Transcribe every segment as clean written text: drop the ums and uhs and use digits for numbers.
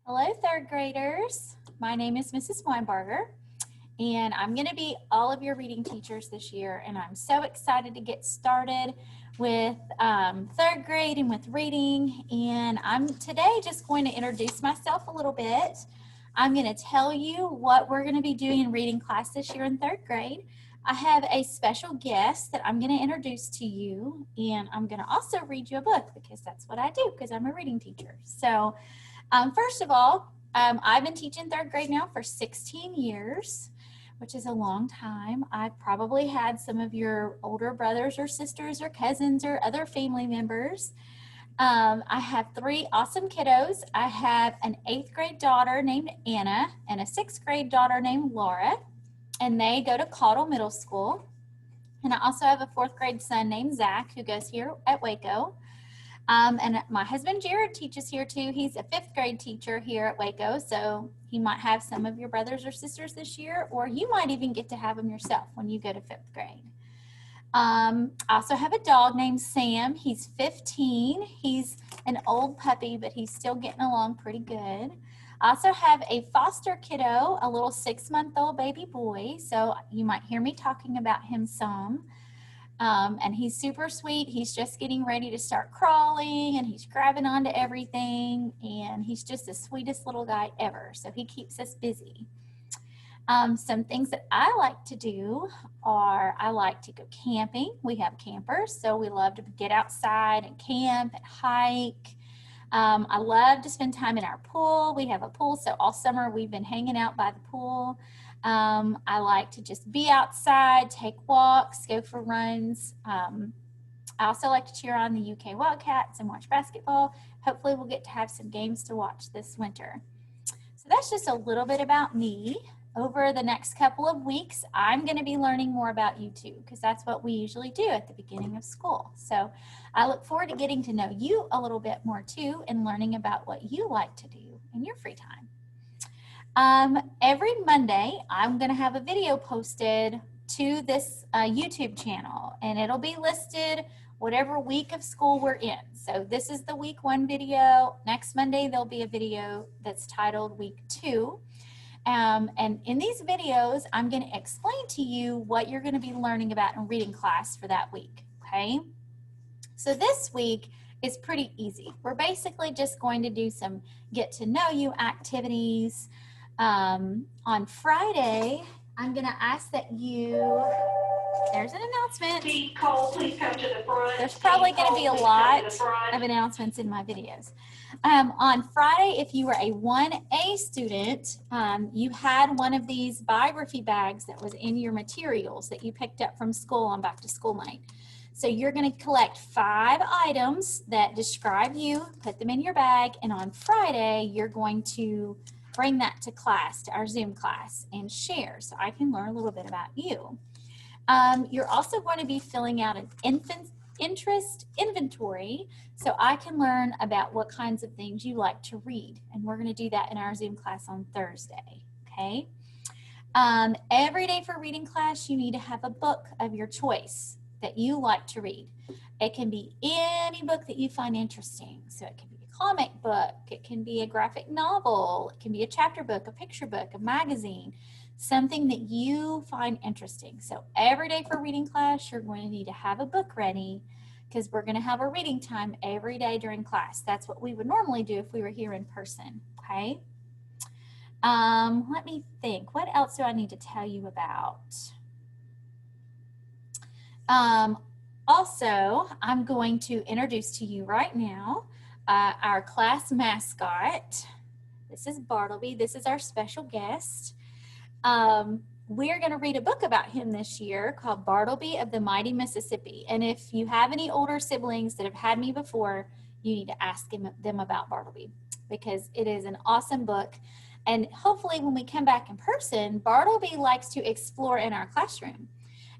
Hello, third graders. My name is Mrs. Weinbarger, and I'm going to be all of your reading teachers this year. And I'm so excited to get started with third grade and with reading. And I'm today just going to introduce myself a little bit. I'm going to tell you what we're going to be doing in reading class this year in third grade. I have a special guest that I'm going to introduce to you, and I'm going to also read you a book because that's what I do because I'm a reading teacher. So first of all, I've been teaching third grade now for 16 years, which is a long time. I've probably had some of your older brothers or sisters or cousins or other family members. I have 3 awesome kiddos. I have an 8th grade daughter named Anna and a 6th grade daughter named Laura, and they go to Caudle Middle School. And I also have a 4th grade son named Zach who goes here at Waco. And my husband Jared teaches here too. He's a 5th grade teacher here at Waco, so he might have some of your brothers or sisters this year, or you might even get to have them yourself when you go to 5th grade. I also have a dog named Sam. He's 15. He's an old puppy, but he's still getting along pretty good. I also have a foster kiddo, a little 6-month-old baby boy, so you might hear me talking about him some. And he's super sweet. He's just getting ready to start crawling and he's grabbing onto everything, and he's just the sweetest little guy ever. So he keeps us busy. Some things that I like to do are I like to go camping. We have campers, so we love to get outside and camp and hike. I love to spend time in our pool. We have a pool, so all summer we've been hanging out by the pool. I like to just be outside, take walks, go for runs. I also like to cheer on the UK Wildcats and watch basketball. Hopefully we'll get to have some games to watch this winter. So that's just a little bit about me. Over the next couple of weeks, I'm going to be learning more about you too, because that's what we usually do at the beginning of school. So I look forward to getting to know you a little bit more too and learning about what you like to do in your free time. Every Monday, I'm going to have a video posted to this YouTube channel, and it'll be listed whatever week of school we're in. So this is the week 1 video. Next Monday, there'll be a video that's titled week 2. And in these videos, I'm going to explain to you what you're going to be learning about in reading class for that week, okay? So this week is pretty easy. We're basically just going to do some get to know you activities. On Friday, I'm going to ask that you, there's an announcement. Steve Cole, please come to the front. There's probably going to be a lot of announcements in my videos. On Friday, if you were a 1A student, you had one of these biography bags that was in your materials that you picked up from school on back to school night. So you're going to collect 5 items that describe you, put them in your bag, and on Friday, you're going to bring that to class, to our Zoom class, and share so I can learn a little bit about you. You're also going to be filling out an interest inventory so I can learn about what kinds of things you like to read. And we're going to do that in our Zoom class on Thursday, okay? Every day for reading class, you need to have a book of your choice that you like to read. It can be any book that you find interesting. So it can be a comic book, it can be a graphic novel, it can be a chapter book, a picture book, a magazine, something that you find interesting. So every day for reading class, you're going to need to have a book ready because we're going to have a reading time every day during class. That's what we would normally do if we were here in person, okay? Let me think. What else do I need to tell you about? Also, I'm going to introduce to you right now our class mascot. This is Bartleby. This is our special guest. We're going to read a book about him this year called Bartleby of the Mighty Mississippi. And if you have any older siblings that have had me before, you need to ask them about Bartleby because it is an awesome book. And hopefully when we come back in person, Bartleby likes to explore in our classroom.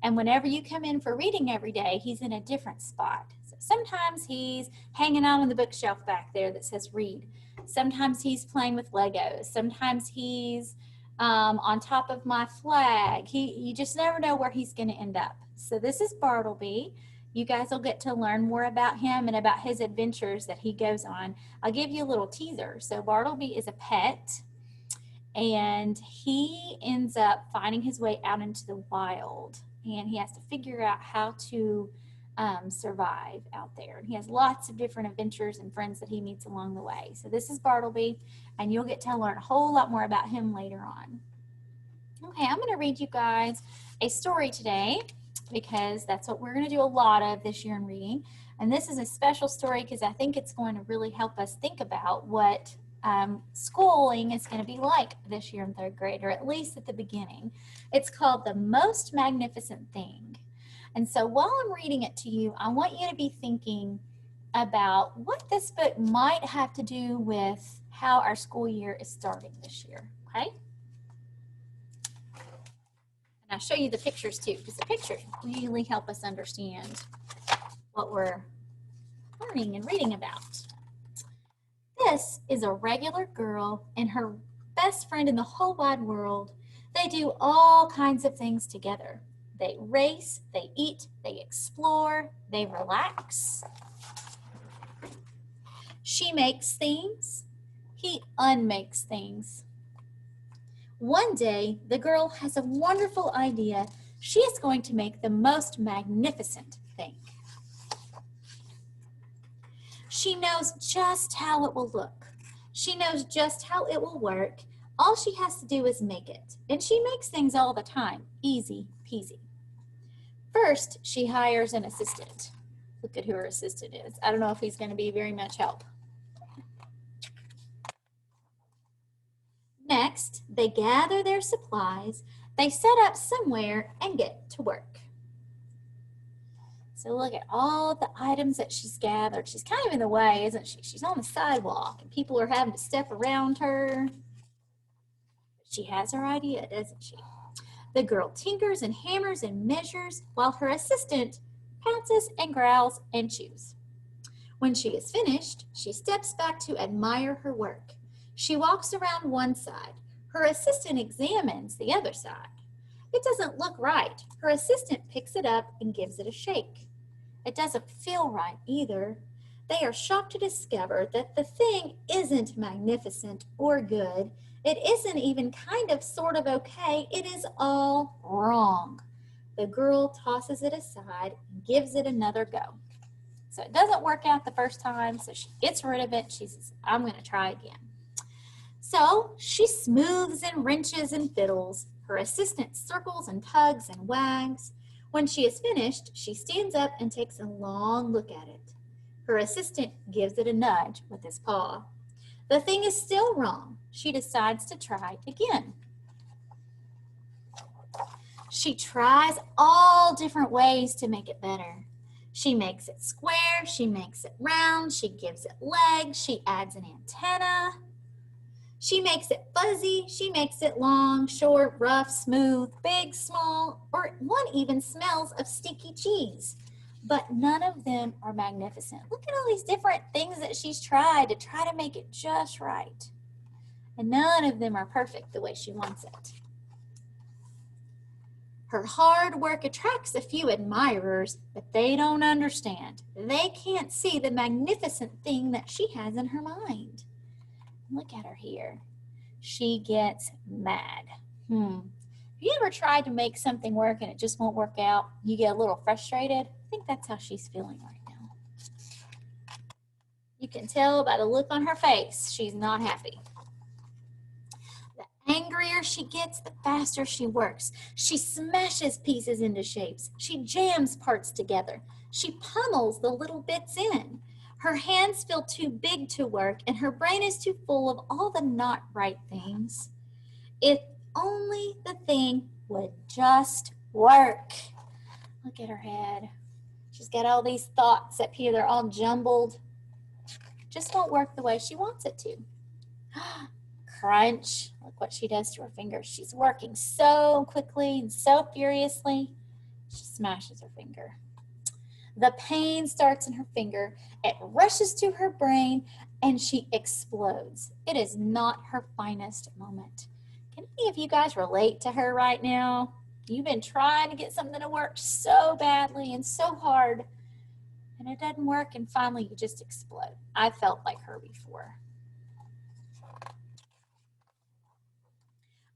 And whenever you come in for reading every day, he's in a different spot. So sometimes he's hanging out on the bookshelf back there that says read. Sometimes he's playing with Legos. Sometimes he's on top of my flag. You just never know where he's going to end up. So this is Bartleby. You guys will get to learn more about him and about his adventures that he goes on. I'll give you a little teaser. So Bartleby is a pet, and he ends up finding his way out into the wild, and he has to figure out how to survive out there. And he has lots of different adventures and friends that he meets along the way. So this is Bartleby, and you'll get to learn a whole lot more about him later on. Okay, I'm going to read you guys a story today because that's what we're going to do a lot of this year in reading. And this is a special story because I think it's going to really help us think about what schooling is going to be like this year in third grade, or at least at the beginning. It's called The Most Magnificent Thing. And so while I'm reading it to you, I want you to be thinking about what this book might have to do with how our school year is starting this year, okay? And I'll show you the pictures too, because the pictures really help us understand what we're learning and reading about. This is a regular girl and her best friend in the whole wide world. They do all kinds of things together. They race, they eat, they explore, they relax. She makes things, he unmakes things. One day, the girl has a wonderful idea. She is going to make the most magnificent thing. She knows just how it will look. She knows just how it will work. All she has to do is make it. And she makes things all the time, easy peasy. First, she hires an assistant. Look at who her assistant is. I don't know if he's going to be very much help. Next, they gather their supplies, they set up somewhere and get to work. So look at all the items that she's gathered. She's kind of in the way, isn't she? She's on the sidewalk and people are having to step around her. She has her idea, doesn't she? The girl tinkers and hammers and measures while her assistant pounces and growls and chews. When she is finished, she steps back to admire her work. She walks around one side. Her assistant examines the other side. It doesn't look right. Her assistant picks it up and gives it a shake. It doesn't feel right either. They are shocked to discover that the thing isn't magnificent or good. It isn't even kind of sort of okay. It is all wrong. The girl tosses it aside and gives it another go. So it doesn't work out the first time, so she gets rid of it. She says, I'm going to try again. So she smooths and wrenches and fiddles. Her assistant circles and tugs and wags. When she is finished, she stands up and takes a long look at it. Her assistant gives it a nudge with his paw. The thing is still wrong. She decides to try again. She tries all different ways to make it better. She makes it square, she makes it round, she gives it legs, she adds an antenna. She makes it fuzzy, she makes it long, short, rough, smooth, big, small, or one even smells of sticky cheese. But none of them are magnificent. Look at all these different things that she's tried to try to make it just right. And none of them are perfect the way she wants it. Her hard work attracts a few admirers, but they don't understand. They can't see the magnificent thing that she has in her mind. Look at her here. She gets mad. Have you ever tried to make something work and it just won't work out? You get a little frustrated? I think that's how she's feeling right now. You can tell by the look on her face, she's not happy. The angrier she gets, the faster she works. She smashes pieces into shapes. She jams parts together. She pummels the little bits in. Her hands feel too big to work, and her brain is too full of all the not right things. If only the thing would just work. Look at her head. She's got all these thoughts up here. They're all jumbled. Just won't work the way she wants it to. Crunch. Look what she does to her fingers. She's working so quickly and so furiously. She smashes her finger. The pain starts in her finger. It rushes to her brain and she explodes. It is not her finest moment. Can any of you guys relate to her right now? You've been trying to get something to work so badly and so hard, and it doesn't work, and finally you just explode. I felt like her before.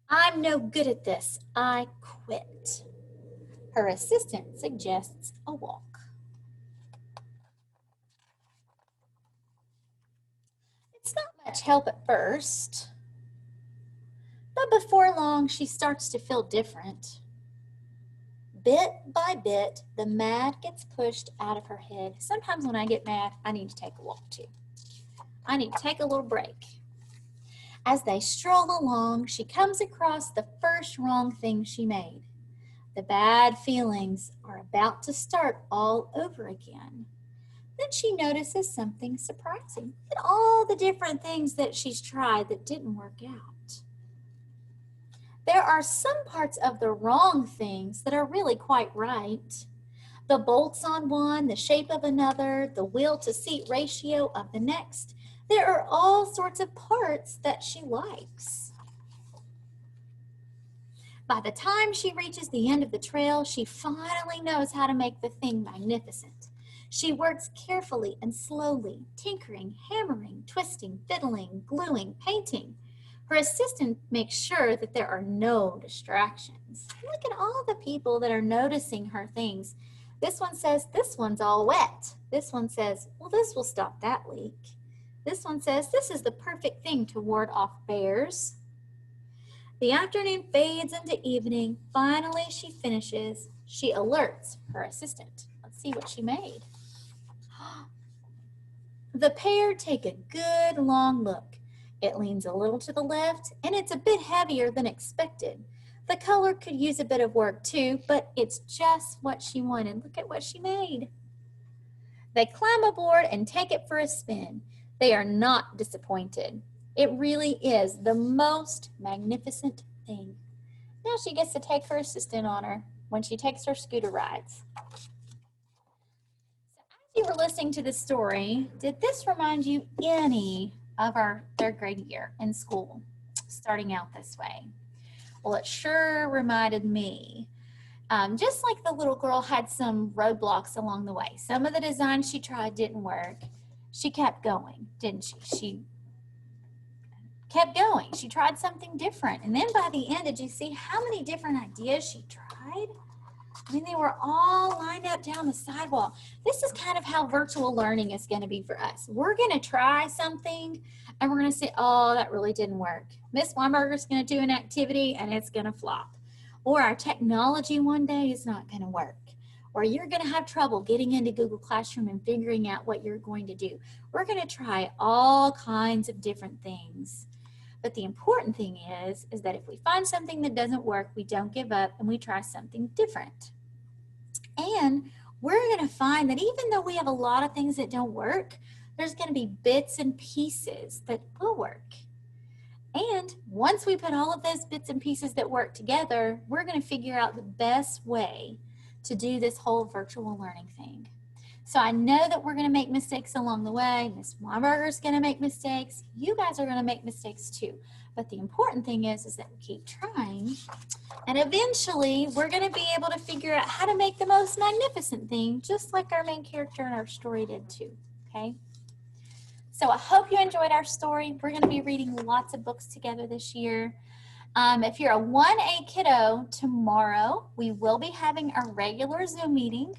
I'm no good at this. I quit. Her assistant suggests a walk. It's not much help at first, but before long she starts to feel different. Bit by bit, the mad gets pushed out of her head. Sometimes when I get mad, I need to take a walk too. I need to take a little break. As they stroll along, she comes across the first wrong thing she made. The bad feelings are about to start all over again. Then she notices something surprising in all the different things that she's tried that didn't work out. There are some parts of the wrong things that are really quite right. The bolts on one, the shape of another, the wheel to seat ratio of the next. There are all sorts of parts that she likes. By the time she reaches the end of the trail, she finally knows how to make the thing magnificent. She works carefully and slowly, tinkering, hammering, twisting, fiddling, gluing, painting. Her assistant makes sure that there are no distractions. Look at all the people that are noticing her things. This one says, this one's all wet. This one says, well, this will stop that leak. This one says, this is the perfect thing to ward off bears. The afternoon fades into evening. Finally, she finishes. She alerts her assistant. Let's see what she made. The pair take a good long look. It leans a little to the left, and it's a bit heavier than expected. The color could use a bit of work too, but it's just what she wanted. Look at what she made. They climb aboard and take it for a spin. They are not disappointed. It really is the most magnificent thing. Now she gets to take her assistant on her when she takes her scooter rides. So as you were listening to this story, did this remind you any of our third grade year in school, starting out this way? Well, it sure reminded me. Just like the little girl had some roadblocks along the way. Some of the designs she tried didn't work. She kept going, didn't she? She kept going. She tried something different. And then by the end, did you see how many different ideas she tried? I mean, they were all lined up down the sidewalk. This is kind of how virtual learning is going to be for us. We're going to try something and we're going to say, oh, that really didn't work. Miss Weinberger is going to do an activity and it's going to flop. Or our technology one day is not going to work. Or you're going to have trouble getting into Google Classroom and figuring out what you're going to do. We're going to try all kinds of different things. But the important thing is that if we find something that doesn't work, we don't give up and we try something different. And we're going to find that even though we have a lot of things that don't work, there's going to be bits and pieces that will work. And once we put all of those bits and pieces that work together, we're going to figure out the best way to do this whole virtual learning thing. So I know that we're going to make mistakes along the way. Miss Weinberger is going to make mistakes. You guys are going to make mistakes too. But the important thing is that we keep trying. And eventually, we're going to be able to figure out how to make the most magnificent thing, just like our main character in our story did too, okay? So I hope you enjoyed our story. We're going to be reading lots of books together this year. If you're a 1A kiddo, tomorrow we will be having our regular Zoom meeting.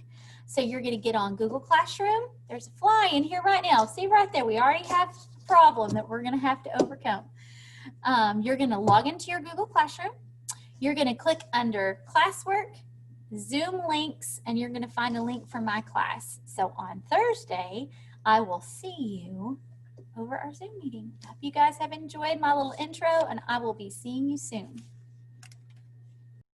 So you're going to get on Google Classroom. There's a fly in here right now. See right there, we already have a problem that we're going to have to overcome. You're going to log into your Google Classroom. You're going to click under classwork, Zoom links, and you're going to find a link for my class. So on Thursday, I will see you over our Zoom meeting. I hope you guys have enjoyed my little intro, and I will be seeing you soon.